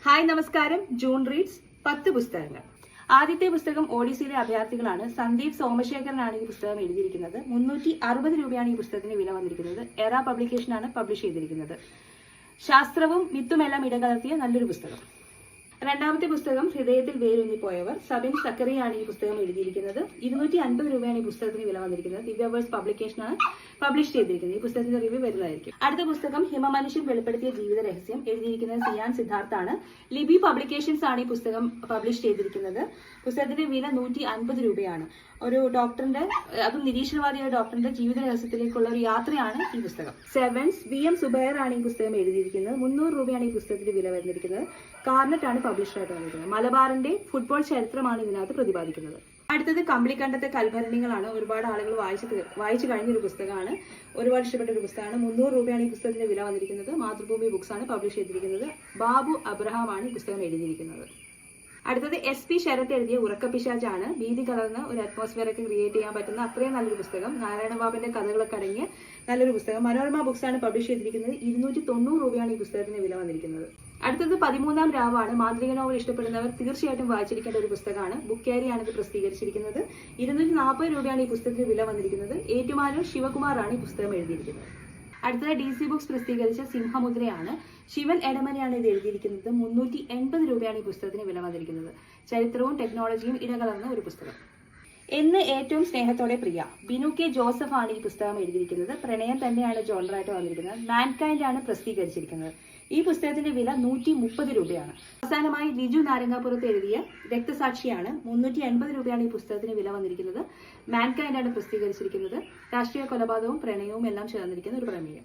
Hi നമസ്കാരം. June reads 10 പുസ്തകങ്ങൾ. ആദ്യത്തെ പുസ്തകം ഓഡീസിയിലെ അഭയാർത്ഥികളാണ്. സന്ദീപ് സോമശേഖരനാണ് ഈ പുസ്തകം എഴുതിയിരിക്കുന്നത്. 360 രൂപയാണ് ഈ പുസ്തകത്തിന് വില വന്നിരിക്കുന്നത്. എറ പബ്ലിക്കേഷനാണ് പബ്ലിഷ് ചെയ്തിരിക്കുന്നത്. ശാസ്ത്രവും മിത്തുമെല്ലാം ഇടകലർത്തിയ നല്ലൊരു പുസ്തകം. രണ്ടാമത്തെ പുസ്തകം ഹൃദയത്തിൽ വേരൂന്നിപ്പോയവർ. സബിൻ സക്കറിയാണ് ഈ പുസ്തകം എഴുതിയിരിക്കുന്നത്. 250 രൂപയാണ് ഈ പുസ്തകത്തിന് വില വന്നിരിക്കുന്നത്. ദിവ്യവേഴ്സ് പബ്ലിക്കേഷനാണ് പബ്ലിഷ് ചെയ്തിരിക്കുന്നത്. ഈ പുസ്തകത്തിന്റെ റിവ്യൂ വരുന്നതായിരിക്കും. അടുത്ത പുസ്തകം ഹിമമനുഷ്യൻ വെളിപ്പെടുത്തിയ ജീവിത രഹസ്യം. എഴുതിയിരിക്കുന്നത് സിയാൻ സിദ്ധാർത്ഥാണ്. ലിബി പബ്ലിക്കേഷൻസ് ആണ് ഈ പുസ്തകം പബ്ലിഷ് ചെയ്തിരിക്കുന്നത്. പുസ്തകത്തിന്റെ വില 150 രൂപയാണ്. ഒരു ഡോക്ടറിന്റെ, അതും നിരീശ്വരവാദിയായ ഡോക്ടറിന്റെ ജീവിത രഹസ്യത്തിലേക്കുള്ള ഒരു യാത്രയാണ് ഈ പുസ്തകം. സെവൻസ് VM സുബൈർ ആണ് ഈ പുസ്തകം എഴുതിയിരിക്കുന്നത്. 300 രൂപയാണ് ഈ പുസ്തകത്തിന്റെ വില വന്നിരിക്കുന്നത്. കാർനെറ്റ് ആണ് പബ്ലിഷറായിട്ട് വന്നിരിക്കുന്നത്. മലബാറിന്റെ ഫുട്ബോൾ ചരിത്രമാണ് ഇതിനകത്ത് പ്രതിപാദിക്കുന്നത്. അടുത്തത് കമ്പിളിക്കണ്ടത്തെ കൽഭരണികളാണ്. ഒരുപാട് ആളുകൾ വായിച്ചു കഴിഞ്ഞൊരു പുസ്തകമാണ്. ഒരുപാട് ഇഷ്ടപ്പെട്ട ഒരു പുസ്തകമാണ്. 300 രൂപയാണ് ഈ പുസ്തകത്തിന്റെ വില വന്നിരിക്കുന്നത്. മാതൃഭൂമി ബുക്സ് ആണ് പബ്ലിഷ് ചെയ്തിരിക്കുന്നത്. ബാബു അബ്രഹാം ആണ് ഈ പുസ്തകം എഴുതിയിരിക്കുന്നത്. അടുത്തത് SP ശരത് എഴുതിയ ഉറക്കപ്പിശാചാണ്. ഭീതി കലർന്ന് ഒരു അറ്റ്മോസ്ഫിയർ ഒക്കെ ക്രിയേറ്റ് ചെയ്യാൻ പറ്റുന്ന അത്രയും നല്ലൊരു പുസ്തകം. നാരായണബാബുവിന്റെ കഥകളൊക്കെ അടങ്ങിയ നല്ലൊരു പുസ്തകം. മനോരമ ബുക്സ് ആണ് പബ്ലിഷ് ചെയ്തിരിക്കുന്നത്. 290 രൂപയാണ് ഈ പുസ്തകത്തിന് വില വന്നിരിക്കുന്നത്. അടുത്തത് 13-ാം രാവാണ്. മാന്ത്രിക നോവൽ ഇഷ്ടപ്പെടുന്നവർ തീർച്ചയായിട്ടും വായിച്ചിരിക്കേണ്ട ഒരു പുസ്തകമാണ്. ബുക്കേരിയാണ് ഇത് പ്രസിദ്ധീകരിച്ചിരിക്കുന്നത്. 240 രൂപയാണ് ഈ പുസ്തകത്തിന് വില വന്നിരിക്കുന്നത്. ഏറ്റുമാനൂർ ശിവകുമാറാണ് ഈ പുസ്തകം എഴുതിയിരിക്കുന്നത്. അടുത്തത് DC ബുക്സ് പ്രസിദ്ധീകരിച്ച സിംഹമുദ്രയാണ്. ശിവൻ എടമനയാണ് ഇത് എഴുതിയിരിക്കുന്നത്. 380 രൂപയാണ് ഈ പുസ്തകത്തിന് വില വന്നിരിക്കുന്നത്. ചരിത്രവും ടെക്നോളജിയും ഇടകലർന്ന ഒരു പുസ്തകം. എന്ന് ഏറ്റവും സ്നേഹത്തോടെ പ്രിയ. ബിനു കെ ജോസഫ് ആണ് ഈ പുസ്തകം എഴുതിയിരിക്കുന്നത്. പ്രണയം തന്നെയാണ് ജോണറായിട്ട് വന്നിരിക്കുന്നത്. മാൻകൈൻഡ് ആണ് പ്രസിദ്ധീകരിച്ചിരിക്കുന്നത്. ഈ പുസ്തകത്തിന്റെ വില 130 രൂപയാണ്. അവസാനമായി ലിജു നാരങ്ങാപുരത്ത് എഴുതിയ രക്തസാക്ഷിയാണ്. 380 രൂപയാണ് ഈ പുസ്തകത്തിന് വില വന്നിരിക്കുന്നത്. മാൻകൈൻഡ് ആണ് പ്രസിദ്ധീകരിച്ചിരിക്കുന്നത്. രാഷ്ട്രീയ കൊലപാതകവും പ്രണയവും എല്ലാം ചേർന്നിരിക്കുന്ന ഒരു പ്രമേയം.